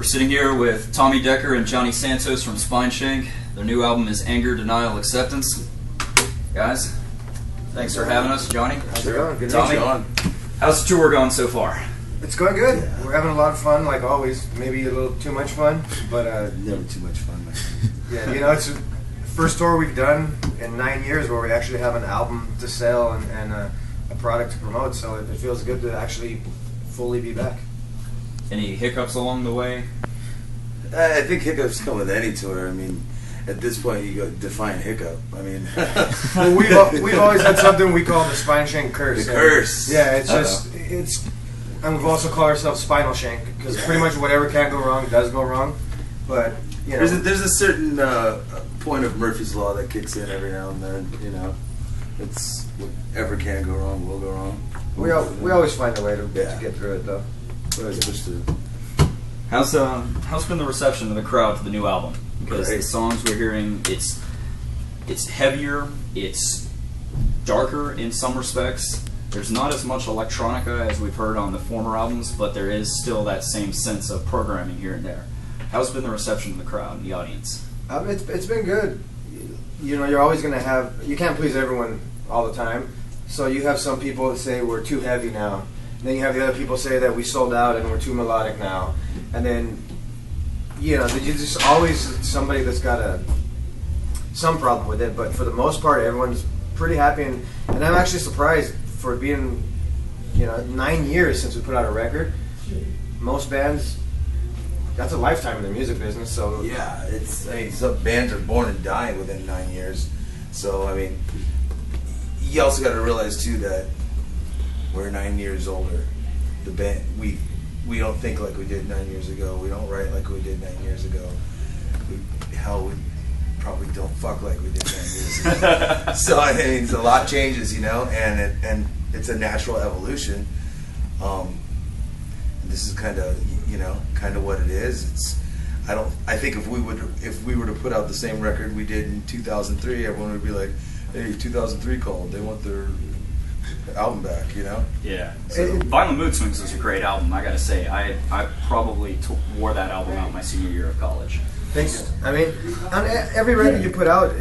We're sitting here with Tommy Decker and Johnny Santos from Spineshank. Their new album is Anger, Denial, Acceptance. Guys, thanks for having us. Johnny? How's it going? Good to Tommy? meet you on. How's the tour going so far? It's going good. Yeah. We're having a lot of fun, like always. Maybe a little too much fun, but never too much fun, my friend. Yeah, you know, it's the first tour we've done in 9 years where we actually have an album to sell and a product to promote, so it feels good to actually fully be back. Any hiccups along the way? I think hiccups come with any tour. I mean, at this point, you go define hiccup. I mean, well, we've always had something we call the Spineshank curse. The curse. Yeah, it's just and we've also called ourselves Spinal Shank because pretty much whatever can go wrong does go wrong. But you know, there's a certain point of Murphy's Law that kicks in every now and then. You know, it's whatever can go wrong will go wrong. We always find a way to get through it, though. We always push through. How's been the reception of the crowd to the new album? Because the songs we're hearing, it's heavier, it's darker in some respects. There's not as much electronica as we've heard on the former albums, but there is still that same sense of programming here and there. How's been the reception of the crowd and the audience? It's been good. You know, you're always going to have, you can't please everyone all the time. So you have some people that say we're too heavy now. And then you have the other people say that we sold out and we're too melodic now. And then, you know, you're just always somebody that's got some problem with it. But for the most part, everyone's pretty happy. And I'm actually surprised for being, you know, 9 years since we put out a record. Most bands, that's a lifetime in the music business. So yeah, some bands are born and dying within 9 years. So I mean, you also got to realize too that we're 9 years older. The band, we don't think like we did 9 years ago. We don't write like we did 9 years ago. We probably don't fuck like we did 9 years ago. So I mean, a lot changes, you know, and it's a natural evolution. This is kind of what it is. I think if we were to put out the same record we did in 2003, everyone would be like, "Hey, 2003 called. They want their album back," you know? Yeah. So Violent Mood Swings was a great album, I gotta say. I probably wore that album out my senior year of college. Thank you. I mean, on every record you put out,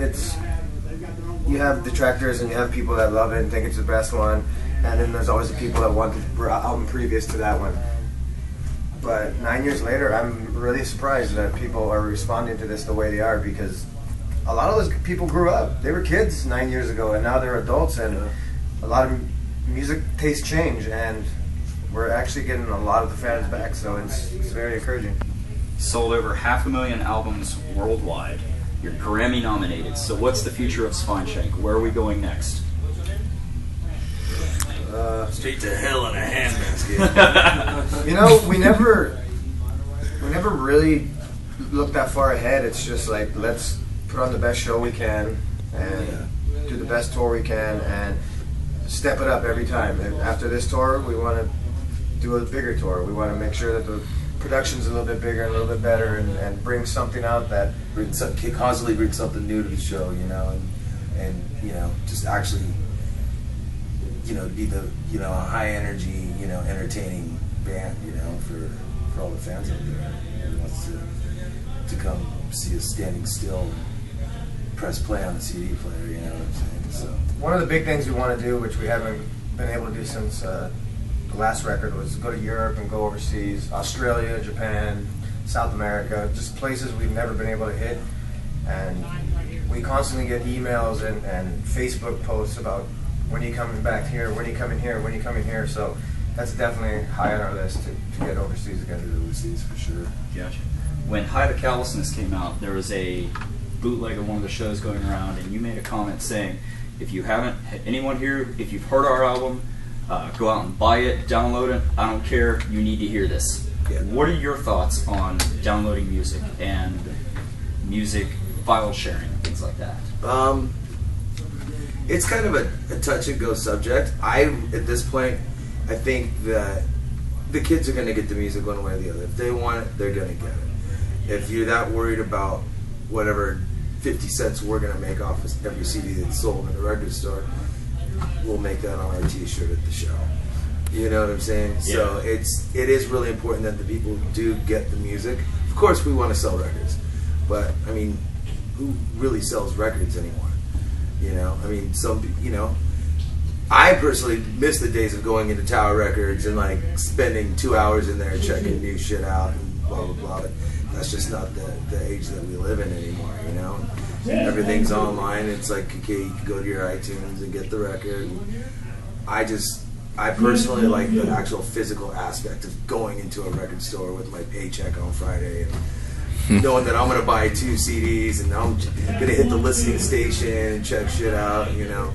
you have detractors and you have people that love it and think it's the best one, and then there's always the people that want the album previous to that one. But 9 years later, I'm really surprised that people are responding to this the way they are, because a lot of those people grew up. They were kids 9 years ago, and now they're adults, and a lot of music tastes change, and we're actually getting a lot of the fans back, so it's very encouraging. Sold over 500,000 albums worldwide. You're Grammy nominated, so what's the future of Spineshank? Where are we going next? Straight to hell in a handbasket. You know, we never really look that far ahead. It's just like, let's put on the best show we can and do the best tour we can and step it up every time. And after this tour, we want to do a bigger tour. We want to make sure that the production's a little bit bigger, a little bit better, and bring something out that constantly bring something new to the show, you know, and you know, just actually, you know, be the, you know, a high energy, you know, entertaining band, you know, for all the fans out there who wants to come see us standing still and press play on the CD player, you know what I'm saying? So one of the big things we want to do, which we haven't been able to do since the last record, was go to Europe and go overseas, Australia, Japan, South America, just places we've never been able to hit. And we constantly get emails and Facebook posts about, when are you coming back here, when are you coming here, when are you coming here. So that's definitely high on our list to get overseas again. Overseas for sure. Gotcha. When High to Callousness came out, there was a bootleg of one of the shows going around, and you made a comment saying, if you haven't, anyone here, if you've heard our album, go out and buy it, download it. I don't care. You need to hear this. Yeah. What are your thoughts on downloading music and music file sharing and things like that? It's kind of a touch and go subject. At this point, I think that the kids are going to get the music one way or the other. If they want it, they're going to get it. If you're that worried about whatever 50 cents we're going to make off of every CD that's sold in the record store, we'll make that on our t-shirt at the show. You know what I'm saying? Yeah. So it is really important that the people do get the music. Of course, we want to sell records, but I mean, who really sells records anymore? You know, I mean, I personally miss the days of going into Tower Records and like spending 2 hours in there checking new shit out and blah blah blah. But that's just not the age that we live in anymore. You know, everything's online. It's like, okay, you can go to your iTunes and get the record. I personally like the actual physical aspect of going into a record store with my paycheck on Friday and knowing that I'm going to buy 2 CDs and I'm going to hit the listening station and check shit out, you know.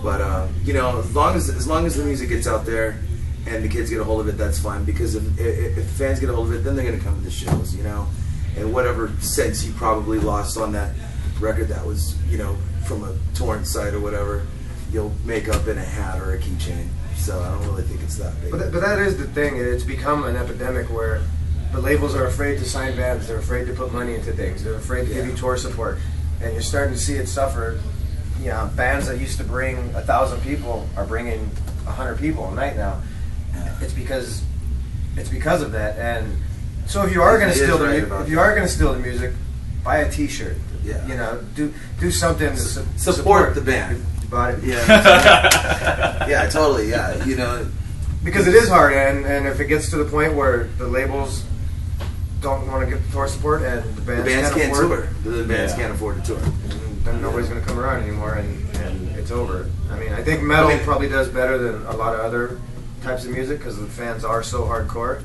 But, you know, as long as the music gets out there and the kids get a hold of it, that's fine. Because if fans get a hold of it, then they're going to come to the shows, you know. And whatever sense you probably lost on that record that was, you know, from a torrent site or whatever, you'll make up in a hat or a keychain. So I don't really think it's that big. But that is the thing. It's become an epidemic where the labels are afraid to sign bands. They're afraid to put money into things. They're afraid to give you tour support. And you're starting to see it suffer. You know, bands that used to bring 1,000 people are bringing 100 people a night now. It's because of that. And so if you are going to steal the music, buy a T-shirt. Yeah. You know, do something to support the band. Bought it. Yeah. Yeah, totally. Yeah, you know, because it is hard, and if it gets to the point where the labels don't want to give the tour support and the bands can't tour, the bands can't afford to tour, then nobody's going to come around anymore, and it's over. I mean, I think metal probably does better than a lot of other types of music because the fans are so hardcore.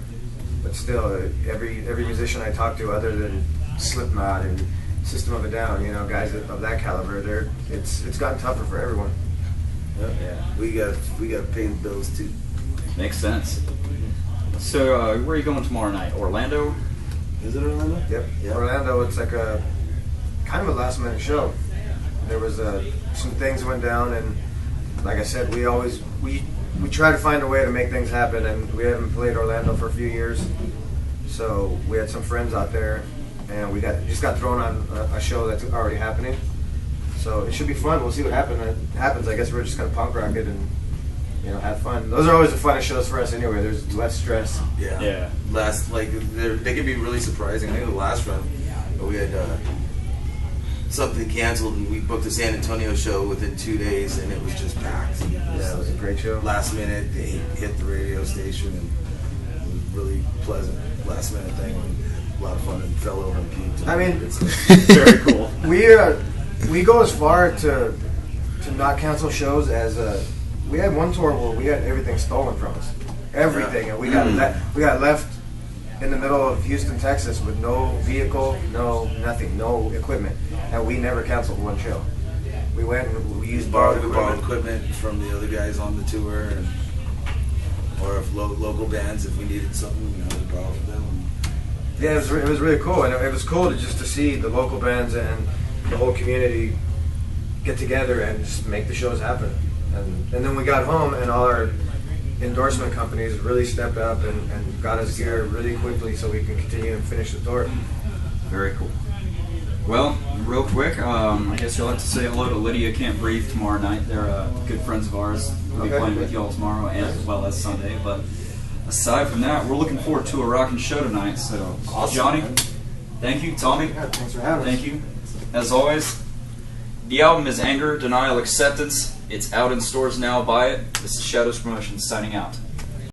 But still, every musician I talk to, other than Slipknot and System of a Down, you know, guys of that caliber, it's gotten tougher for everyone. Yep. Yeah, we got to pay the bills too. Makes sense. So, where are you going tomorrow night? Orlando? Is it Orlando? Yep. Orlando. It's like a kind of a last minute show. There was some things went down, and like I said, we try to find a way to make things happen, and we haven't played Orlando for a few years, so we had some friends out there. And we just got thrown on a show that's already happening, so it should be fun. We'll see what happens. I guess we're just gonna punk rock it and, you know, have fun. Those are always the funnest shows for us anyway. There's less stress. Yeah. They can be really surprising. I think the last run, we had something canceled and we booked a San Antonio show within 2 days and it was just packed. Yeah, it was a great show. Last minute, they hit the radio station and it was really pleasant last minute thing. A lot of fun and fell over and puked. I mean, it's very cool. We go as far to not cancel shows as we had one tour where we had everything stolen from us, everything, and we got left in the middle of Houston, Texas, with no vehicle, no nothing, no equipment, and we never canceled one show. We went and we borrowed equipment from the other guys on the tour, or if local bands, if we needed something, you know, we borrowed from them. Yeah, it was really cool, and it was cool to see the local bands and the whole community get together and just make the shows happen. And then we got home, and all our endorsement companies really stepped up and got us gear really quickly so we can continue and finish the tour. Very cool. Well, real quick, I guess you'll have to say hello to Lydia Can't Breathe tomorrow night. They're good friends of ours. We'll be playing with y'all tomorrow and as well as Sunday. But aside from that, we're looking forward to a rocking show tonight. So, awesome. Johnny, thank you. Tommy, thanks for having us. Thank you. As always, the album is Anger, Denial, Acceptance. It's out in stores now. Buy it. This is Shadows Promotions signing out.